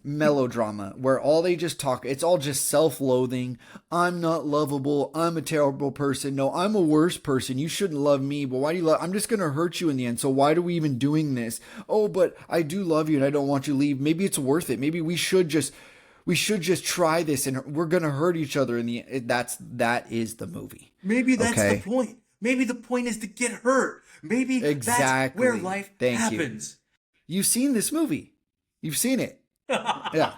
Melodrama, where all they just talk, it's all just self loathing. I'm not lovable. I'm a terrible person. No, I'm a worse person. You shouldn't love me. But why do you love? I'm just going to hurt you in the end. So why are we even doing this? Oh, but I do love you and I don't want you to leave. Maybe it's worth it. Maybe we should just try this and we're going to hurt each other in the end. That is the movie. Maybe that's the Okay. point. Maybe the point is to get hurt. Maybe that's where Exactly. life Thank you. happens. You've seen this movie. You've seen it. Yeah.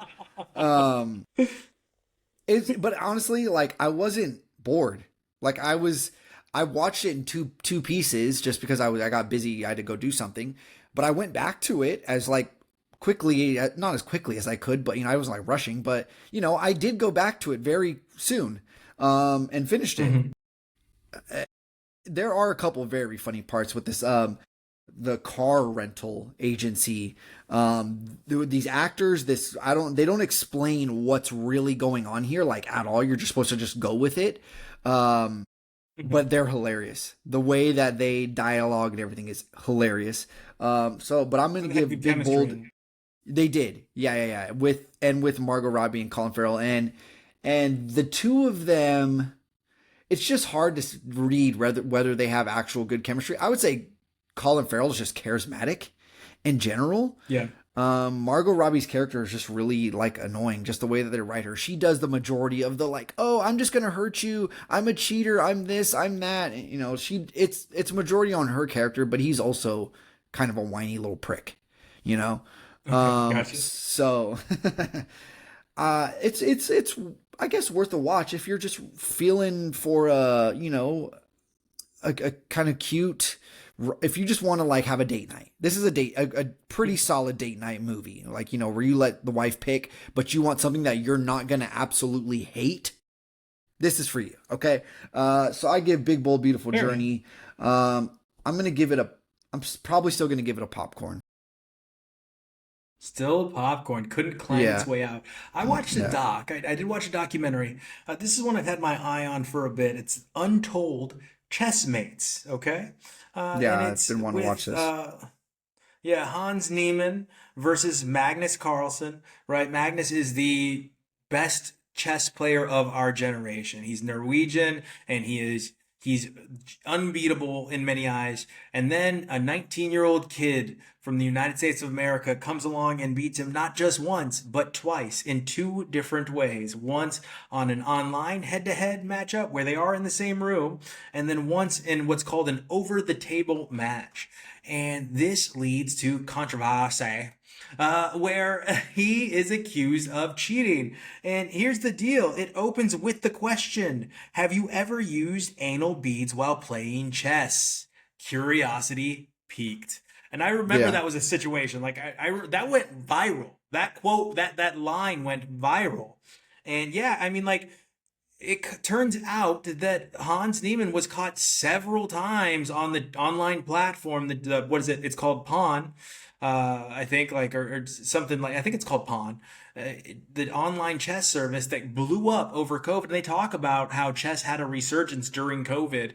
Um, but honestly, like I wasn't bored. Like I watched it in two pieces just because I got busy. I had to go do something, but I went back to it as like quickly, not as quickly as I could, but I was like rushing, but I did go back to it very soon, and finished it. Mhm. There are a couple of very funny parts with this. The car rental agency. These actors, they don't explain what's really going on here, like at all. You're just supposed to just go with it. But they're hilarious. The way that they dialogue and everything is hilarious. But I'm gonna They have give good Big chemistry. Bold. They did, yeah. With Margot Robbie and Colin Farrell, and the two of them. It's just hard to read whether they have actual good chemistry. I would say Colin Farrell is just charismatic in general. Yeah. Margot Robbie's character is just really like annoying, just the way that they write her. She does the majority of the like, oh, I'm just gonna hurt you. I'm a cheater. I'm this. I'm that. It's majority on her character, but he's also kind of a whiny little prick. Okay, gotcha. So it's I guess worth a watch if you're just feeling for a kind of cute, if you just want to like have a date night. This is a pretty solid date night movie, like where you let the wife pick, but you want something that you're not gonna absolutely hate. This is for you. Okay. So I give Big Bold Beautiful Fair. Journey. I'm probably still gonna give it a popcorn. Still popcorn. Couldn't climb Yeah. its way out. I watched a Yeah. doc. I did watch a documentary. This is one I've had my eye on for a bit. It's Untold Chessmates. Okay. Yeah, And I've it's been wanting to watch with this. yeah, Hans Niemann versus Magnus Carlsen. Right. Magnus is the best chess player of our generation. He's Norwegian and he's unbeatable in many eyes. And then a 19-year-old kid from the United States of America comes along and beats him not just once, but twice in two different ways. Once on an online head-to-head matchup where they are in the same room, and then once in what's called an over-the-table match. And this leads to controversy, where he is accused of cheating. And here's the deal. It opens with the question, have you ever used anal beads while playing chess? Curiosity piqued. And I remember Yeah. that was a situation. Like that went viral. That quote, that line went viral. And yeah, I mean, like, it turns out that Hans Niemann was caught several times on the online platform. What is it? It's called Pawn, I think, like or something like I think it's called Pawn, the online chess service that blew up over COVID. And they talk about how chess had a resurgence during COVID,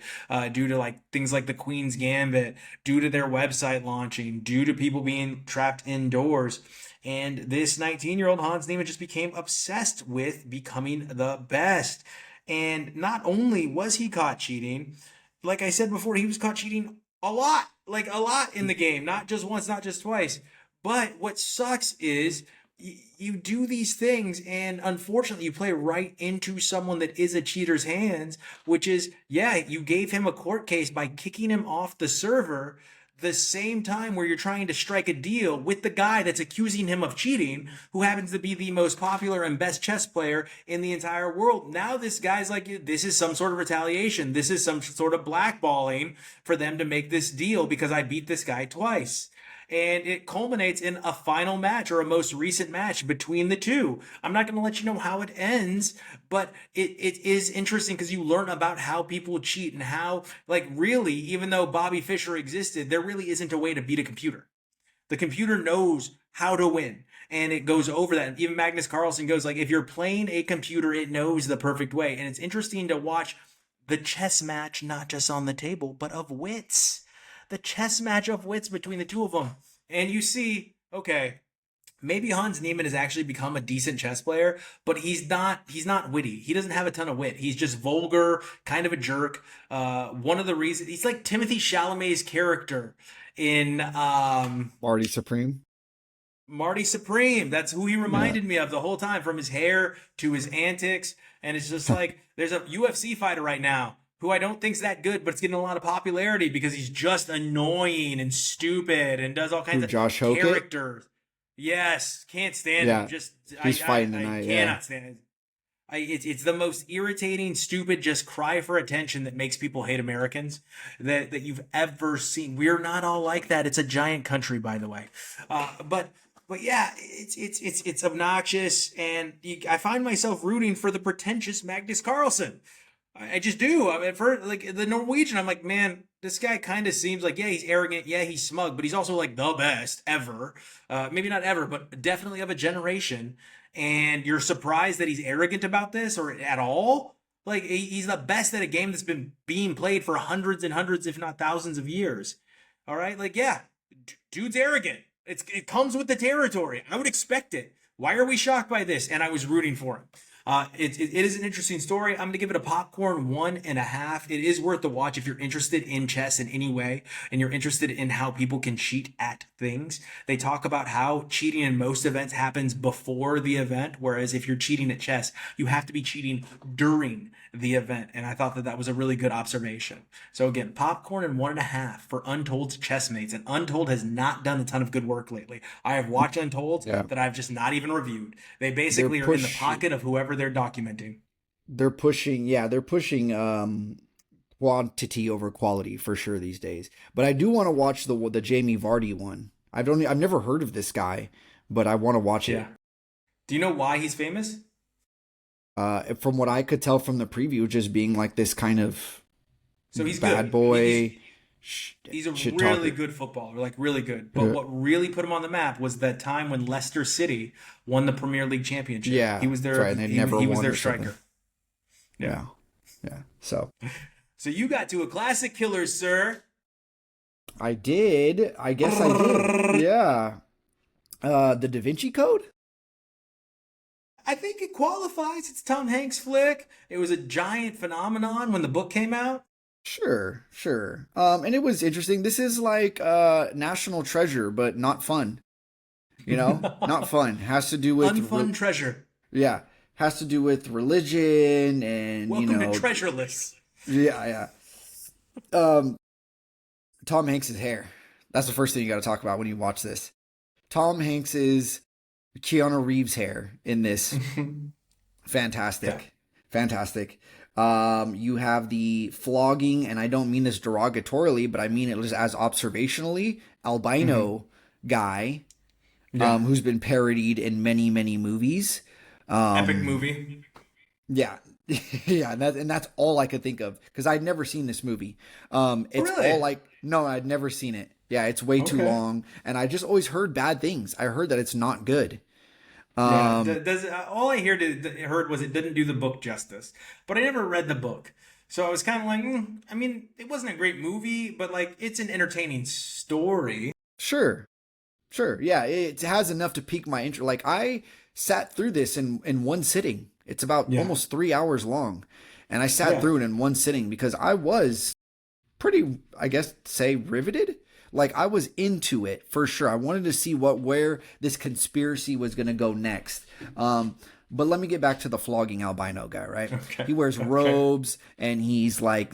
due to like things like the Queen's Gambit, due to their website launching, due to people being trapped indoors. And this 19-year-old Hans Niemann just became obsessed with becoming the best. And not only was he caught cheating, like I said before, he was caught cheating a lot, like a lot in the game, not just once, not just twice. But what sucks is you do these things, and unfortunately, you play right into someone that is a cheater's hands, which is, yeah, you gave him a court case by kicking him off the server the same time where you're trying to strike a deal with the guy that's accusing him of cheating, who happens to be the most popular and best chess player in the entire world. Now this guy's like, this is some sort of retaliation. This is some sort of blackballing for them to make this deal because I beat this guy twice. And it culminates in a final match, or a most recent match between the two. I'm not going to let you know how it ends, but it is interesting because you learn about how people cheat and how, like, really, even though Bobby Fischer existed, there really isn't a way to beat a computer. The computer knows how to win, and it goes over that. Even Magnus Carlsen goes, like, if you're playing a computer, it knows the perfect way. And it's interesting to watch the chess match, not just on the table, but of wits. The chess match of wits between the two of them. And you see, okay, maybe Hans Niemann has actually become a decent chess player, but he's not witty. He doesn't have a ton of wit. He's just vulgar, kind of a jerk. One of the reasons he's like Timothée Chalamet's character in Marty Supreme. Marty Supreme. That's who he reminded me of the whole time, from his hair to his antics. And it's just like, there's a UFC fighter right now who I don't think's that good, but it's getting a lot of popularity because he's just annoying and stupid and does all kinds of characters. Yes, can't stand him. Just he's fighting tonight. I cannot stand it. It's the most irritating, stupid, just cry for attention that makes people hate Americans that you've ever seen. We're not all like that. It's a giant country, by the way. But yeah, it's obnoxious, and I find myself rooting for the pretentious Magnus Carlsen. I just do. I mean, for like the Norwegian, I'm like, man, this guy kind of seems like, yeah, he's arrogant, yeah, he's smug, but he's also like the best ever. Maybe not ever, but definitely of a generation. And you're surprised that he's arrogant about this or at all? Like, he's the best at a game that's been being played for hundreds and hundreds, if not thousands of years. All right? Like, yeah, dude's arrogant. It comes with the territory. I would expect it. Why are we shocked by this? And I was rooting for him. It is an interesting story. I'm going to give it a popcorn 1.5. It is worth the watch if you're interested in chess in any way and you're interested in how people can cheat at things. They talk about how cheating in most events happens before the event, whereas if you're cheating at chess, you have to be cheating during the event. And I thought that was a really good observation. So again, popcorn and 1.5 for Untold's chessmates. And Untold has not done a ton of good work lately. I have watched Untold that I've just not even reviewed. They basically are in the pocket of whoever they're documenting. They're pushing quantity over quality for sure these days. But I do want to watch the Jamie Vardy one. I've never heard of this guy, but I want to watch it. Do you know why he's famous? From what I could tell from the preview, just being like this kind of he's bad good. boy. He's a really good footballer, like really good. But what really put him on the map was that time when Leicester City won the Premier League championship. Yeah, he was their right, he was their striker. Yeah. So you got to a classic killer, sir. I did. I guess I did. Yeah. The Da Vinci Code? I think it qualifies. It's Tom Hanks' flick. It was a giant phenomenon when the book came out. Sure. And it was interesting. This is like National Treasure, but not fun. You know, not fun. Has to do with unfun treasure. Yeah, has to do with religion and welcome to Treasureless. Yeah. Tom Hanks's hair. That's the first thing you got to talk about when you watch this. Tom Hanks's Keanu Reeves hair in this. Fantastic. You have the flogging, and I don't mean this derogatorily, but I mean it just as observationally, albino guy who's been parodied in many, many movies. Epic movie. Yeah. Yeah, and that's all I could think of because I'd never seen this movie. Oh, It's all really? like no, I'd never seen it. Yeah, it's way too Okay. long, and I just always heard bad things. I heard that it's not good. Yeah. Um, Does all I heard was it didn't do the book justice, but I never read the book, so I was kind of like, I mean, it wasn't a great movie, but like it's an entertaining story. sure, sure, yeah, it has enough to pique my interest. Like I sat through this in one sitting. It's about Yeah. almost 3 hours long, and I sat Yeah. through it in one sitting because I was pretty, I guess, say riveted. Like I was into it for sure. I wanted to see where this conspiracy was going to go next. But let me get back to the flogging albino guy, right? Okay. He wears Okay. robes and he's like,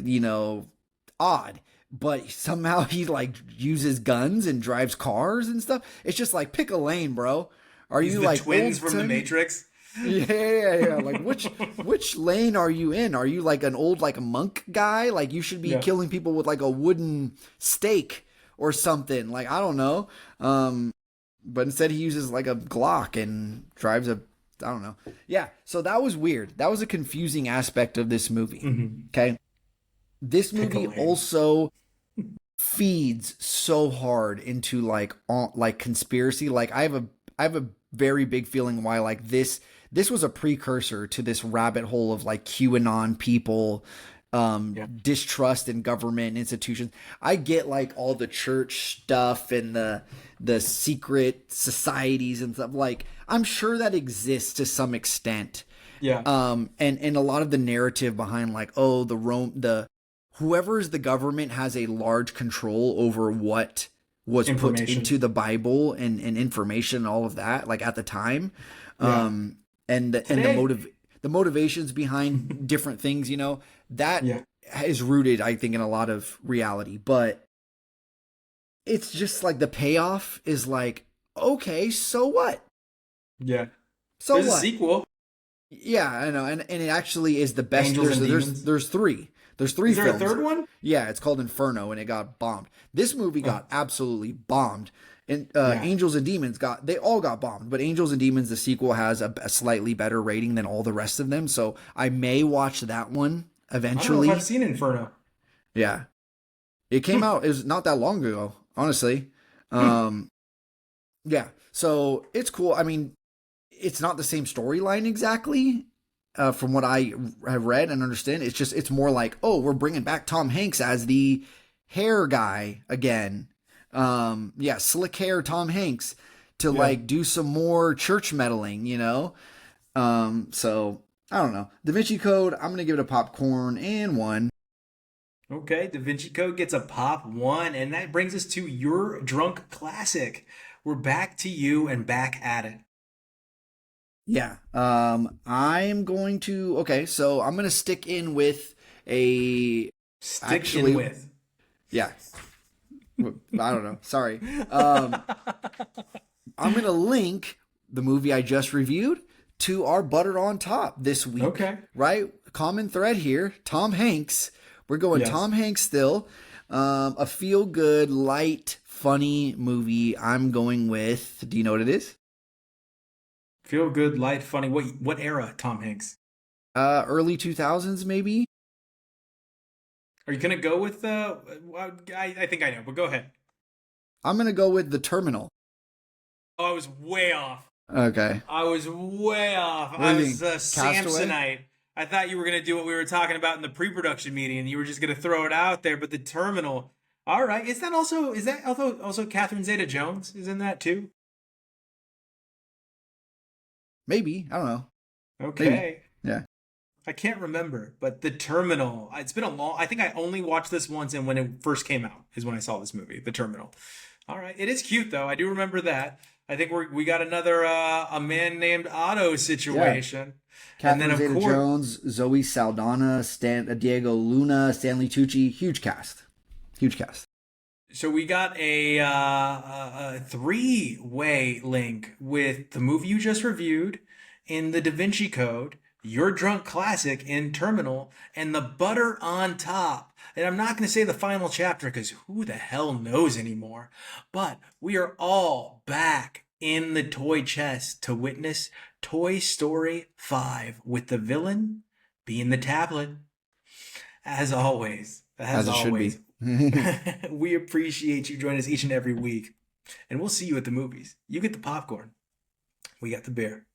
odd. But somehow he like uses guns and drives cars and stuff. It's just like pick a lane, bro. Are He's you the like twins old from the timey? Matrix. Yeah. Like which lane are you in? Are you like an old like monk guy? Like you should be Yeah. killing people with like a wooden stake or something. Like I don't know. But instead he uses like a Glock and drives a I don't know. Yeah, so that was weird. That was a confusing aspect of this movie. Hmm. Okay? This Pick a movie lane. also feeds so hard into like conspiracy. Like I have a very big feeling why like this was a precursor to this rabbit hole of like QAnon people, Yeah. distrust in government institutions. I get like all the church stuff and the secret societies and stuff. Like I'm sure that exists to some extent. Yeah. And a lot of the narrative behind like, oh, the whoever is the government has a large control over what was put Information. into the Bible and information and all of that, like at the time. Yeah. And the Today. the motivations behind different things, that Yeah. is rooted, I think, in a lot of reality. But it's just like the payoff is like, okay, so what? Yeah. So There's a what? sequel. Yeah, I know, and it actually is the best. Angels and There's Demons. there's three. There's three Is there a films. third one? Yeah, it's called Inferno, and it got bombed. This movie Oh, got absolutely bombed. And yeah. Angels and Demons they all got bombed. But Angels and Demons, the sequel, has a slightly better rating than all the rest of them. So I may watch that one I don't know if I've eventually. seen Inferno. Yeah, it came Hmm. out. It was not that long ago, honestly. Hmm. Um, yeah, so it's cool. I mean, it's not the same storyline exactly, from what I have read and understand. It's more like, oh, we're bringing back Tom Hanks as the hair guy again. Yeah, slick hair Tom Hanks to Yeah. like do some more church meddling. So I don't know. Da Vinci Code, I'm gonna give it a popcorn and one. Okay. Da Vinci Code gets a pop one, and that brings us to your drunk classic. We're back to you and back at it. Yeah. I'm going to okay, so I'm gonna stick in with a Stick in actually with. yeah. I don't know. Sorry. Um, I'm gonna link the movie I just reviewed to our butter on top this week. Okay. Right? Common thread here. Tom Hanks. We're going Yes. Tom Hanks still. A feel good, light, funny movie. I'm going with. Do you know what it is? Feel good, light, funny. What era, Tom Hanks? Early 2000s maybe. Are you gonna go with I think I know, but go ahead. I'm gonna go with The Terminal. Oh, I was way off. Okay. I was way off. What I do you was think? Castaway? Samsonite. I thought you were gonna do what we were talking about in the pre-production meeting, and you were just gonna throw it out there. But the terminal. All right. Is that also Catherine Zeta-Jones is in that too? Maybe. I don't know. Maybe. Okay. Yeah. I can't remember, but the terminal. It's been a long. I think I only watched this once, and when it first came out is when I saw this movie, the terminal. All right. It is cute though. I do remember that. I think we got another a man named Otto Yeah. situation. And then Catherine of course, Zeta-Jones, Zoe Saldana, Diego Luna, Stanley Tucci. Huge cast. Huge cast. so we got a three-way link with the movie you just reviewed in the Da Vinci Code, your drunk classic in Terminal, and the butter on top. And I'm not going to say the final chapter because who the hell knows anymore. But we are all back in the toy chest to witness Toy Story 5 with the villain being the tablet. As always, As it should be. we appreciate you joining us each and every week. And we'll see you at the movies. You get the popcorn. We got the beer.